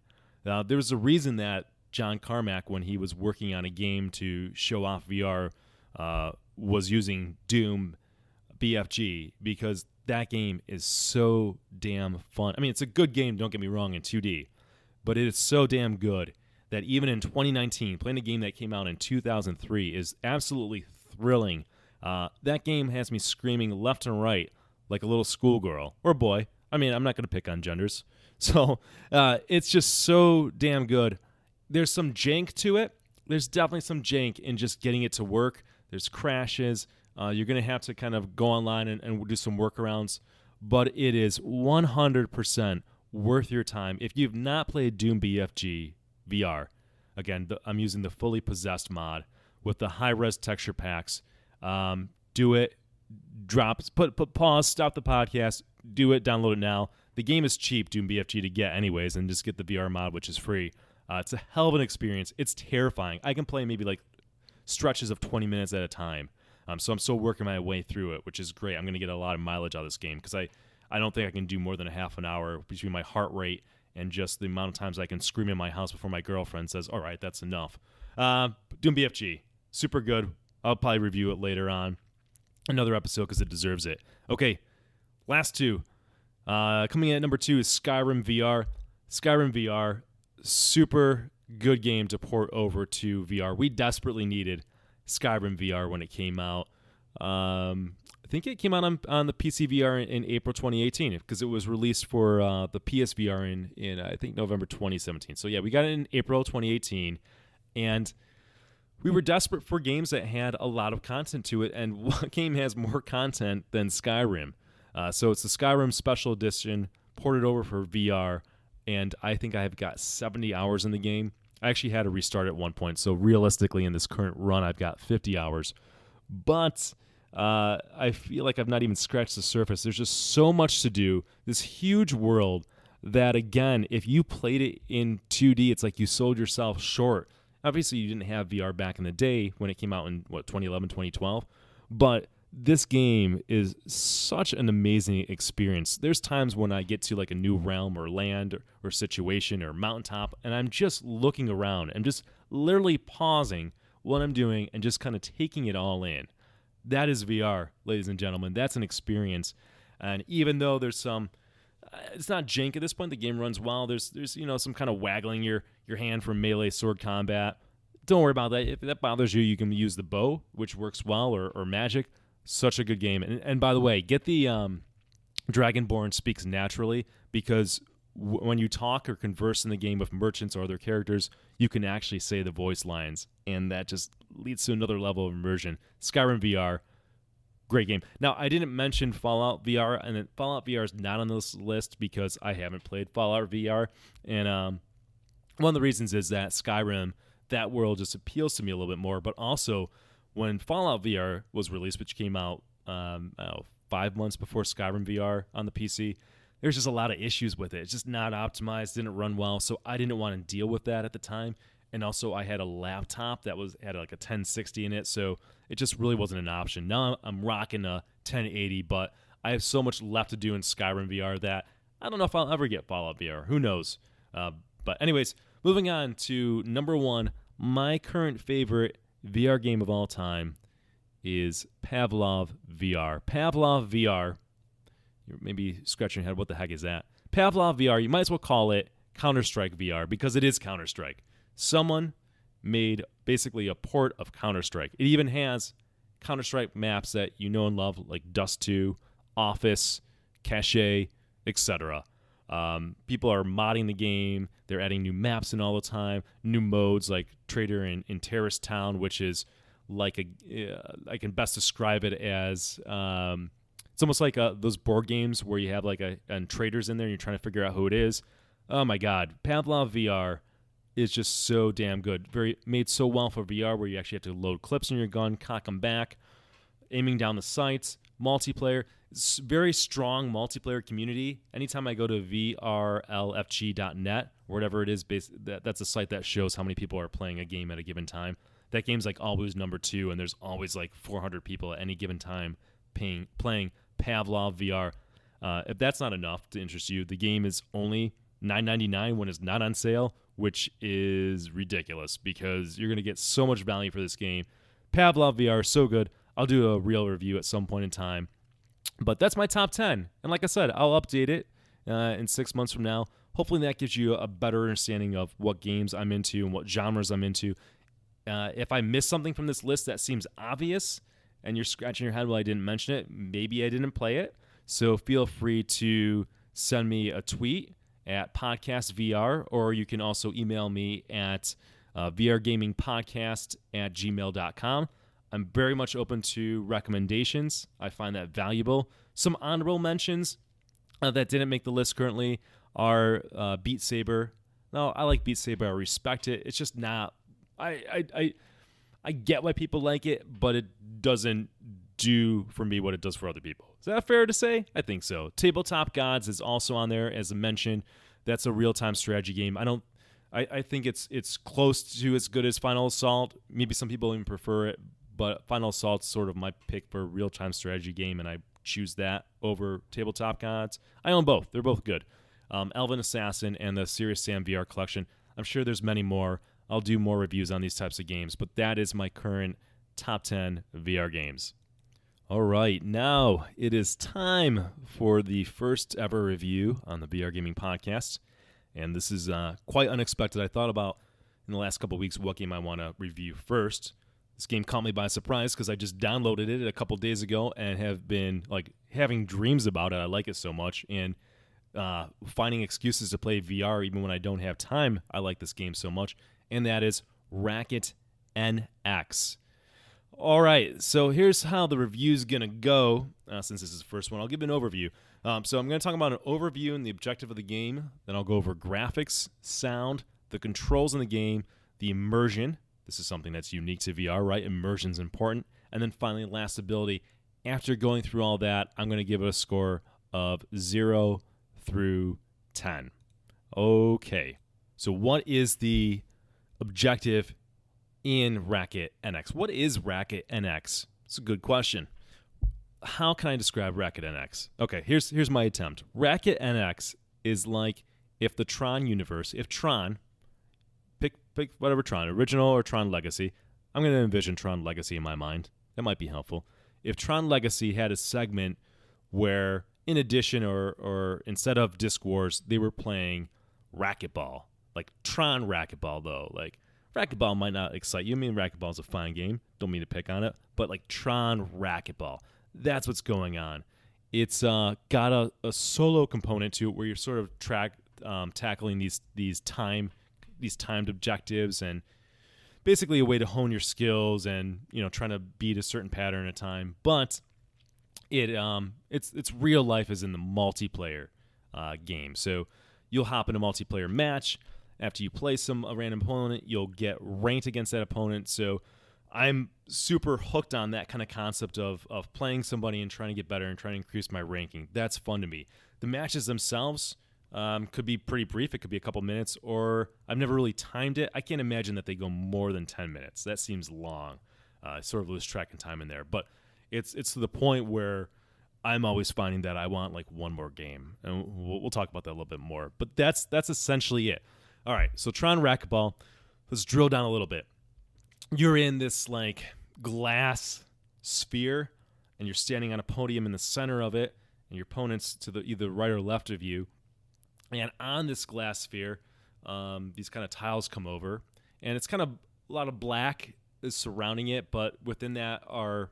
there was a reason that John Carmack, when he was working on a game to show off VR, was using Doom BFG, because that game is so damn fun. I mean, it's a good game, don't get me wrong, in 2D, but it is so damn good that even in 2019, playing a game that came out in 2003 is absolutely thrilling. That game has me screaming left and right like a little schoolgirl, or boy. I mean, I'm not going to pick on genders. So it's just so damn good. There's some jank to it. There's definitely some jank in just getting it to work. There's crashes. You're going to have to kind of go online and do some workarounds. But it is 100% worth your time. If you've not played Doom BFG VR, again, I'm using the Fully Possessed mod with the high-res texture packs. Do it. Put pause, stop the podcast, do it, download it now. The game is cheap, Doom BFG, to get anyways, and just get the VR mod, which is free. It's a hell of an experience. It's terrifying. I can play maybe like stretches of 20 minutes at a time. So I'm still working my way through it, which is great. I'm going to get a lot of mileage out of this game because I don't think I can do more than a half an hour between my heart rate and just the amount of times I can scream in my house before my girlfriend says, all right, that's enough. Doom BFG, super good. I'll probably review it later on. another episode because it deserves it. Okay, last two. Coming in at number 2 is Skyrim VR. Skyrim VR, super good game to port over to VR. We desperately needed Skyrim VR when it came out. I think it came out on the PC VR in April 2018 because it was released for the PSVR in I think November 2017. So yeah, we got it in April 2018, and we were desperate for games that had a lot of content to it, and what game has more content than Skyrim? So it's the Skyrim Special Edition ported over for VR, and I think I have got 70 hours in the game. I actually had to restart at one point, so realistically in this current run, I've got 50 hours. But I feel like I've not even scratched the surface. There's just so much to do, this huge world that, again, if you played it in 2D, it's like you sold yourself short. Obviously, you didn't have VR back in the day when it came out in, 2011, 2012, but this game is such an amazing experience. There's times when I get to like a new realm or land or situation or mountaintop, and I'm just looking around. I'm just literally pausing what I'm doing and just kind of taking it all in. That is VR, ladies and gentlemen. That's an experience. And even though there's some, it's not jank at this point. The game runs well. There's some kind of waggling your hand for melee sword combat. Don't worry about that. If that bothers you, you can use the bow, which works well, or magic. Such a good game. And by the way, get the Dragonborn Speaks Naturally, because when you talk or converse in the game with merchants or other characters, you can actually say the voice lines, and that just leads to another level of immersion. Skyrim VR, great game. Now, I didn't mention Fallout VR, and Fallout VR is not on this list because I haven't played Fallout VR, and one of the reasons is that Skyrim, that world just appeals to me a little bit more, but also when Fallout VR was released, which came out 5 months before Skyrim VR on the PC, there's just a lot of issues with it. It's just not optimized, didn't run well, so I didn't want to deal with that at the time. And also, I had a laptop that had like a 1060 in it, so it just really wasn't an option. Now I'm rocking a 1080, but I have so much left to do in Skyrim VR that I don't know if I'll ever get Fallout VR. Who knows? But anyways, moving on to number 1, my current favorite VR game of all time is Pavlov VR. Pavlov VR, you're maybe scratching your head, what the heck is that? Pavlov VR, you might as well call it Counter-Strike VR because it is Counter-Strike. Someone made basically a port of Counter-Strike. It even has Counter-Strike maps that you know and love, like Dust 2, Office, Cache, etc. People are modding the game. They're adding new maps in all the time, new modes like Trader in Terrorist Town, which is like I can best describe it as it's almost like those board games where you have like and traders in there and you're trying to figure out who it is. Oh my God, Pavlov VR is just so damn good. Made so well for VR where you actually have to load clips in your gun, cock them back, aiming down the sights, multiplayer. It's very strong multiplayer community. Anytime I go to vrlfg.net, or whatever it is, that's a site that shows how many people are playing a game at a given time. That game's like always number 2, and there's always like 400 people at any given time playing Pavlov VR. If that's not enough to interest you, the game is only $9.99 when it's not on sale, which is ridiculous because you're going to get so much value for this game. Pavlov VR is so good. I'll do a real review at some point in time. But that's my top 10. And like I said, I'll update it in 6 months from now. Hopefully that gives you a better understanding of what games I'm into and what genres I'm into. If I miss something from this list that seems obvious and you're scratching your head while I didn't mention it, maybe I didn't play it. So feel free to send me a tweet at podcastvr, or you can also email me at vrgamingpodcast@gmail.com. I'm very much open to recommendations. I find that valuable. Some honorable mentions that didn't make the list currently are Beat Saber. No, I like Beat Saber. I respect it. It's just not. I get why people like it, but it doesn't do for me what it does for other people. Is that fair to say? I think so. Tabletop Gods is also on there, as I mentioned. That's a real-time strategy game. I think it's close to as good as Final Assault. Maybe some people even prefer it, but Final Assault's sort of my pick for a real-time strategy game, and I choose that over Tabletop Gods. I own both. They're both good. Elven Assassin and the Serious Sam VR collection. I'm sure there's many more. I'll do more reviews on these types of games, but that is my current top 10 VR games. All right, now it is time for the first ever review on the VR Gaming Podcast. And this is quite unexpected. I thought about in the last couple of weeks what game I want to review first. This game caught me by surprise because I just downloaded it a couple days ago and have been like having dreams about it. I like it so much, and finding excuses to play VR even when I don't have time. I like this game so much, and that is Racket NX. All right, so here's how the review's going to go. Since this is the first one, I'll give an overview. So I'm going to talk about an overview and the objective of the game. Then I'll go over graphics, sound, the controls in the game, the immersion. This is something that's unique to VR, right? Immersion's important. And then finally, last ability. After going through all that, I'm going to give it a score of 0 through 10. Okay, so what is the objective in Racket NX? What is Racket NX? It's a good question. How can I describe Racket NX? Okay, here's my attempt. Racket NX is like if the Tron universe, if Tron, pick whatever Tron, original or Tron Legacy. I'm going to envision Tron Legacy in my mind. That might be helpful. If Tron Legacy had a segment where, in addition or instead of Disc Wars, they were playing racquetball, like Tron racquetball though, like. Racquetball might not excite you. I mean, racquetball is a fine game. Don't mean to pick on it. But like Tron racquetball, that's what's going on. It's got a solo component to it where you're sort of tackling these timed objectives and basically a way to hone your skills and trying to beat a certain pattern at a time. But it's real life as in the multiplayer game. So you'll hop in a multiplayer match. After you play a random opponent, you'll get ranked against that opponent. So I'm super hooked on that kind of concept of playing somebody and trying to get better and trying to increase my ranking. That's fun to me. The matches themselves could be pretty brief. It could be a couple minutes, or I've never really timed it. I can't imagine that they go more than 10 minutes. That seems long. I sort of lose track of time in there. But it's to the point where I'm always finding that I want like one more game. And we'll talk about that a little bit more. But that's essentially it. All right, so Tron Racquetball, let's drill down a little bit. You're in this like glass sphere, and you're standing on a podium in the center of it, and your opponent's to the either right or left of you. And on this glass sphere, these kind of tiles come over, and it's kind of a lot of black is surrounding it, but within that are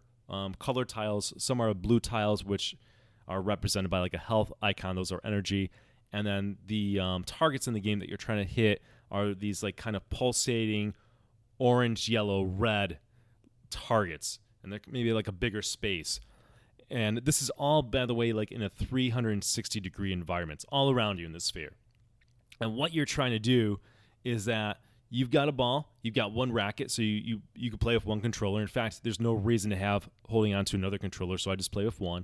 colored tiles. Some are blue tiles, which are represented by like a health icon. Those are energy. And then the targets in the game that you're trying to hit are these like kind of pulsating orange, yellow, red targets. And they're maybe like a bigger space. And this is all, by the way, like in a 360-degree environment. It's all around you in this sphere. And what you're trying to do is that you've got a ball, you've got one racket, so you can play with one controller. In fact, there's no reason to have holding on to another controller, so I just play with one.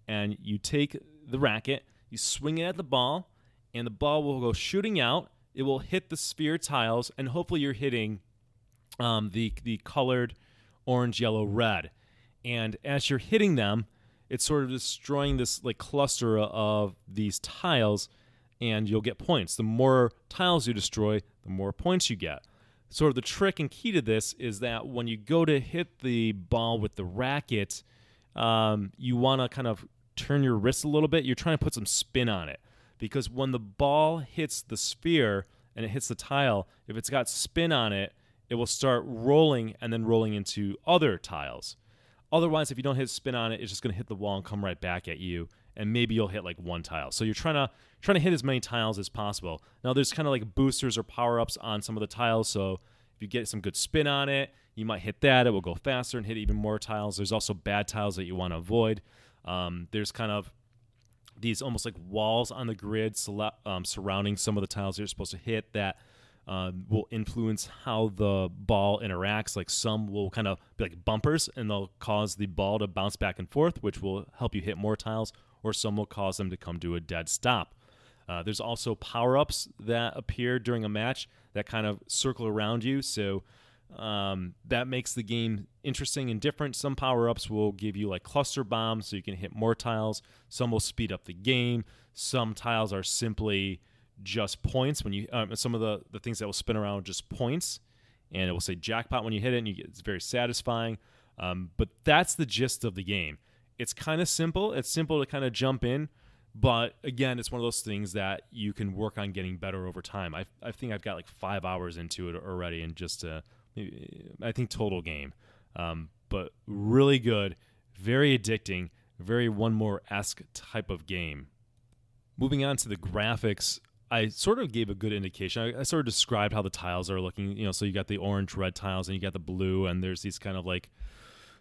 And you take the racket, you swing it at the ball, and the ball will go shooting out. It will hit the sphere tiles, and hopefully you're hitting the colored orange, yellow, red. And as you're hitting them, it's sort of destroying this like cluster of these tiles, and you'll get points. The more tiles you destroy, the more points you get. Sort of the trick and key to this is that when you go to hit the ball with the racket, you want to kind of turn your wrist a little bit. You're trying to put some spin on it, because when the ball hits the sphere and it hits the tile, if it's got spin on it, it will start rolling and then rolling into other tiles. Otherwise, if you don't hit spin on it, it's just going to hit the wall and come right back at you, and maybe you'll hit like one tile. So you're trying to hit as many tiles as possible. Now, there's kind of like boosters or power-ups on some of the tiles, so if you get some good spin on it, you might hit that. It will go faster and hit even more tiles. There's also bad tiles that you want to avoid. There's kind of these almost like walls on the grid surrounding some of the tiles you're supposed to hit that will influence how the ball interacts. Like some will kind of be like bumpers, and they'll cause the ball to bounce back and forth, which will help you hit more tiles, or some will cause them to come to a dead stop. There's also power-ups that appear during a match that kind of circle around you, so that makes the game interesting and different. Some power-ups will give you like cluster bombs so you can hit more tiles. Some will speed up the game. Some tiles are simply just points. When you some of the things that will spin around are just points, and it will say jackpot when you hit it, and it's very satisfying. But that's the gist of the game. It's kind of simple. It's simple to kind of jump in, but again, it's one of those things that you can work on getting better over time. I think I've got like 5 hours into it already, and just I think total game, but really good, very addicting, very One More-esque type of game. Moving on to the graphics, I sort of gave a good indication. I sort of described how the tiles are looking. So you got the orange, red tiles, and you got the blue, and there's these kind of like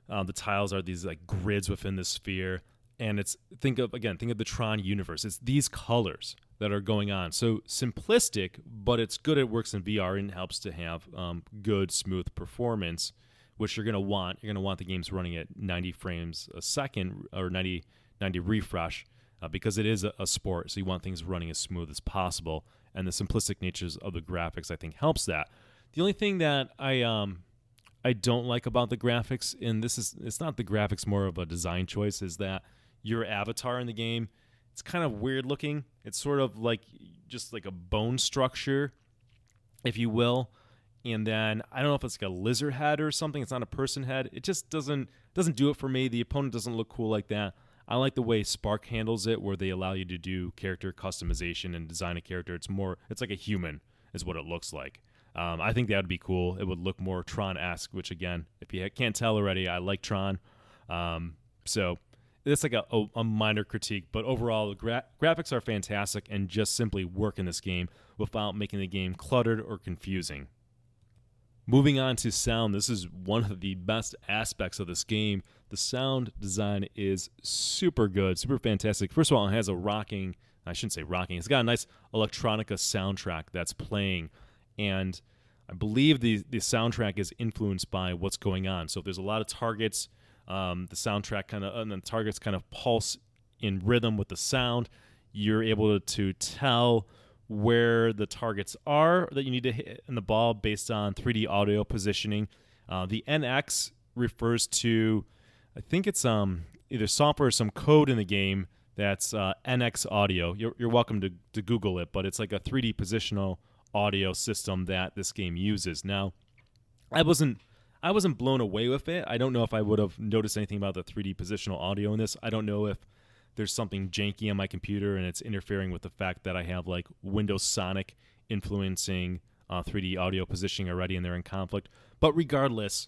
the tiles are these like grids within the sphere. And think of the Tron universe. It's these colors that are going on. So simplistic, but it's good. It works in VR and helps to have good, smooth performance, which you're going to want. You're going to want the games running at 90 frames a second or 90 refresh. Because it is a sport, so you want things running as smooth as possible, and the simplistic natures of the graphics, I think, helps that. The only thing that I don't like about the graphics, and it's not the graphics, more of a design choice, is that your avatar in the game, it's kind of weird looking. It's sort of like just like a bone structure, if you will, and then I don't know if it's like a lizard head or something. It's not a person head. It just doesn't do it for me. The opponent doesn't look cool like that. I like the way Spark handles it, where they allow you to do character customization and design a character. It's like a human is what it looks like. I think that would be cool. It would look more Tron-esque, which again, if you can't tell already, I like Tron. So it's like a minor critique, but overall, the graphics are fantastic and just simply work in this game without making the game cluttered or confusing. Moving on to sound, this is one of the best aspects of this game. The sound design is super good, super fantastic. First of all, it has it's got a nice electronica soundtrack that's playing, and I believe the soundtrack is influenced by what's going on. So if there's a lot of targets, the soundtrack and the targets kind of pulse in rhythm with the sound. You're able to tell where the targets are that you need to hit in the ball based on 3D audio positioning. The NX refers to, I think it's either software or some code in the game that's NX audio. You're welcome to Google it, but it's like a 3D positional audio system that this game uses. Now, I wasn't blown away with it. I don't know if I would have noticed anything about the 3D positional audio in this. I don't know if there's something janky on my computer and it's interfering with the fact that I have like Windows Sonic influencing 3D audio positioning already, and they're in conflict. But regardless,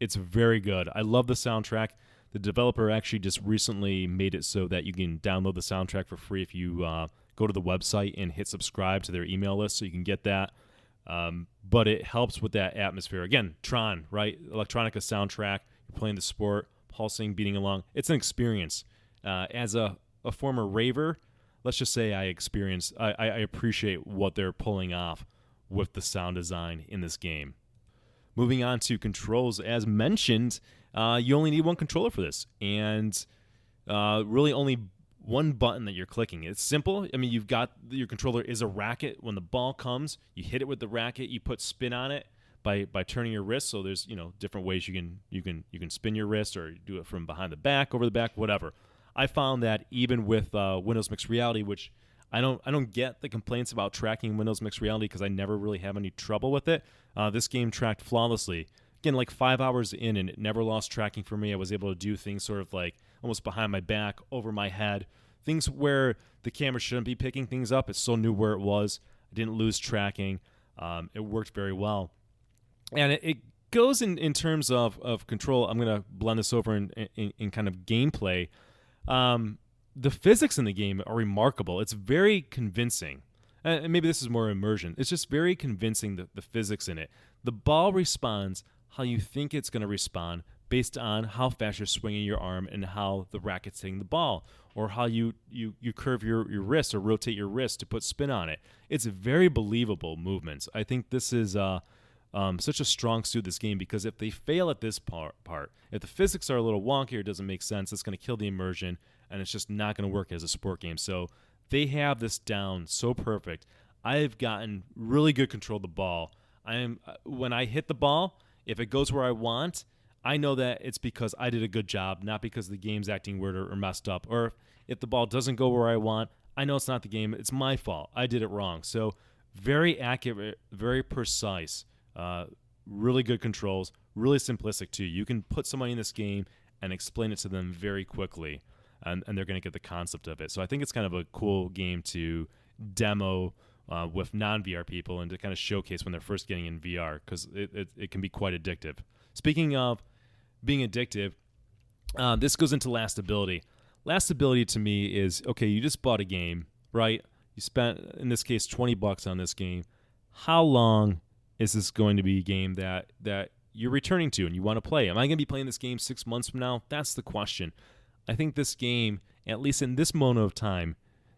it's very good. I love the soundtrack. The developer actually just recently made it so that you can download the soundtrack for free if you go to the website and hit subscribe to their email list, so you can get that. But it helps with that atmosphere. Again, Tron, right? Electronica soundtrack. You're playing the sport, pulsing, beating along. It's an experience. As a former raver, let's just say I appreciate what they're pulling off with the sound design in this game. Moving on to controls, as mentioned, you only need one controller for this, and really only one button that you're clicking. It's simple. I mean, you've got your controller is a racket. When the ball comes, you hit it with the racket. You put spin on it by turning your wrist. So there's different ways you can spin your wrist, or do it from behind the back, over the back, whatever. I found that even with Windows Mixed Reality, which I don't get the complaints about tracking Windows Mixed Reality because I never really have any trouble with it. This game tracked flawlessly. Again, like 5 hours in, and it never lost tracking for me. I was able to do things sort of like almost behind my back, over my head, things where the camera shouldn't be picking things up. It still knew where it was. I didn't lose tracking. It worked very well. And it goes in terms of control. I'm going to blend this over in kind of gameplay. The physics in the game are remarkable. It's very convincing. And maybe this is more immersion. It's just very convincing, the physics in it. The ball responds how you think it's going to respond based on how fast you're swinging your arm and how the racket's hitting the ball, or how you curve your wrist or rotate your wrist to put spin on it. It's very believable movements. I think this is such a strong suit of this game, because if they fail at this part, if the physics are a little wonky or it doesn't make sense, it's going to kill the immersion, and it's just not going to work as a sport game. So they have this down so perfect. I've gotten really good control of the ball. When I hit the ball, if it goes where I want, I know that it's because I did a good job, not because the game's acting weird or messed up. Or if the ball doesn't go where I want, I know it's not the game. It's my fault. I did it wrong. So very accurate, very precise, really good controls, really simplistic too. You can put somebody in this game and explain it to them very quickly, and they're going to get the concept of it. So I think it's kind of a cool game to demo with non-VR people and to kind of showcase when they're first getting in VR, because it can be quite addictive. Speaking of being addictive, this goes into lastability. Lastability to me is, okay, you just bought a game, right? You spent, in this case, $20 on this game. How long is this going to be a game that you're returning to and you want to play? Am I going to be playing this game 6 months from now? That's the question. I think this game, at least in this moment of time,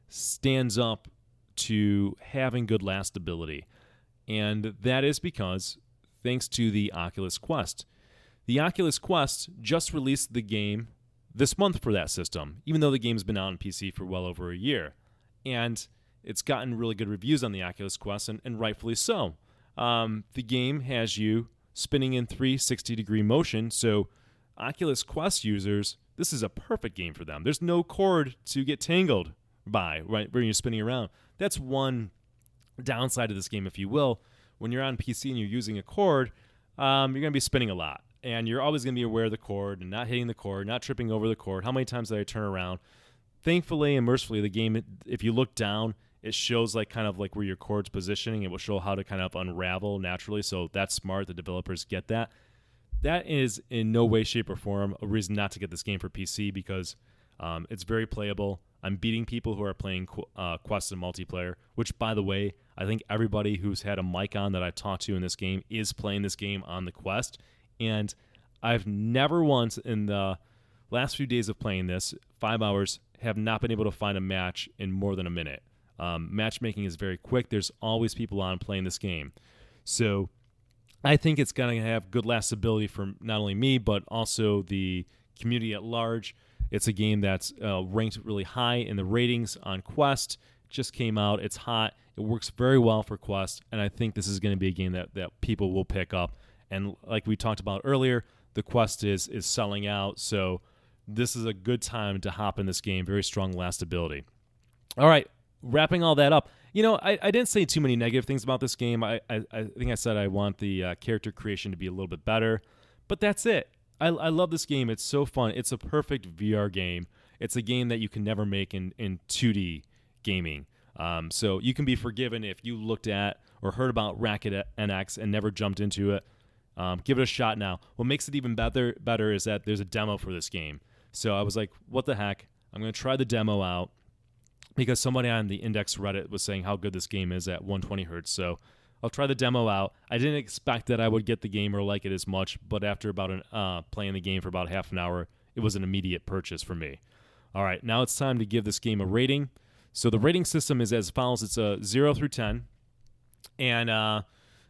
stands up to having good lastability. And that is because, thanks to the Oculus Quest. The Oculus Quest just released the game this month for that system, even though the game's been out on PC for well over a year. And it's gotten really good reviews on the Oculus Quest, and rightfully so. The game has you spinning in 360-degree motion, so Oculus Quest users, this is a perfect game for them. There's no cord to get tangled by, right, when you're spinning around. That's one downside of this game, if you will. When you're on PC and you're using a cord, you're going to be spinning a lot. And you're always going to be aware of the cord and not hitting the cord, not tripping over the cord. How many times did I turn around? Thankfully and mercifully, the game, if you look down, it shows like kind of like where your cord's positioning. It will show how to kind of unravel naturally. So that's smart. The developers get that. That is in no way, shape, or form a reason not to get this game for PC, because it's very playable. I'm beating people who are playing Quest and multiplayer, which, by the way, I think everybody who's had a mic on that I've talked to in this game is playing this game on the Quest. And I've never once in the last few days of playing this, 5 hours, have not been able to find a match in more than a minute. Matchmaking is very quick. There's always people on playing this game. So I think it's going to have good lastability for not only me, but also the community at large. It's a game that's ranked really high in the ratings on Quest. It just came out. It's hot. It works very well for Quest. And I think this is going to be a game that people will pick up. And like we talked about earlier, the Quest is selling out, so this is a good time to hop in this game. Very strong lastability. All right, wrapping all that up. You know, I didn't say too many negative things about this game. I think I said I want the character creation to be a little bit better, but that's it. I love this game. It's so fun. It's a perfect VR game. It's a game that you can never make in 2D gaming. So you can be forgiven if you looked at or heard about Racket NX and never jumped into it. Give it a shot now. What makes it even better is that there's a demo for this game. So I was like, what the heck? I'm going to try the demo out because somebody on the Index Reddit was saying how good this game is at 120 hertz. So I'll try the demo out. I didn't expect that I would get the game or like it as much, but after about playing the game for about half an hour, it was an immediate purchase for me. All right, now it's time to give this game a rating. So the rating system is as follows. It's a 0 through 10. And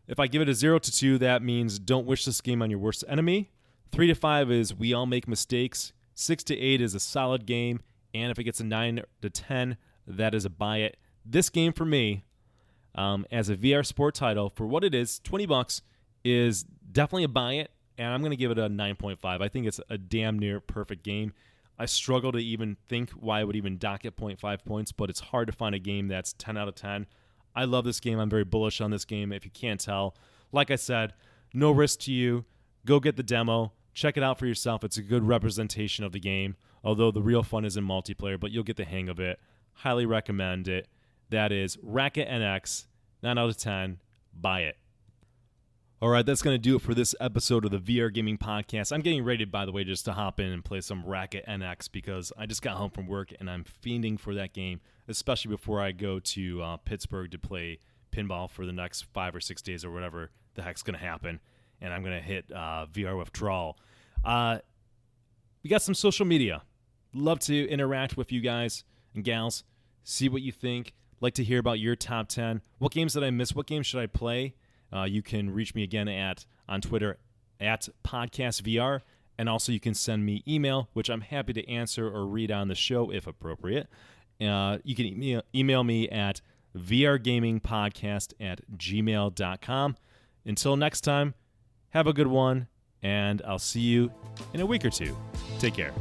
if I give it a 0 to 2, that means don't wish this game on your worst enemy. 3 to 5 is we all make mistakes. 6 to 8 is a solid game. And if it gets a 9 to 10, that is a buy it. This game for me, as a VR sport title, for what it is, $20, is definitely a buy it. And I'm going to give it a 9.5. I think it's a damn near perfect game. I struggle to even think why I would even dock it 0.5 points, but it's hard to find a game that's 10 out of 10. I love this game. I'm very bullish on this game, if you can't tell. Like I said, no risk to you. Go get the demo. Check it out for yourself. It's a good representation of the game, although the real fun is in multiplayer, but you'll get the hang of it. Highly recommend it. That is Racket NX, 9 out of 10. Buy it. All right, that's going to do it for this episode of the VR Gaming Podcast. I'm getting ready, by the way, just to hop in and play some Racket NX because I just got home from work and I'm fiending for that game, especially before I go to Pittsburgh to play pinball for the next 5 or 6 days or whatever the heck's going to happen. And I'm going to hit VR withdrawal. We got some social media. Love to interact with you guys and gals. See what you think. Like to hear about your top 10. What games did I miss? What games should I play? You can reach me again on Twitter at PodcastVR. And also you can send me email, which I'm happy to answer or read on the show if appropriate. You can email me at vrgamingpodcast@gmail.com. Until next time, have a good one, and I'll see you in a week or two. Take care.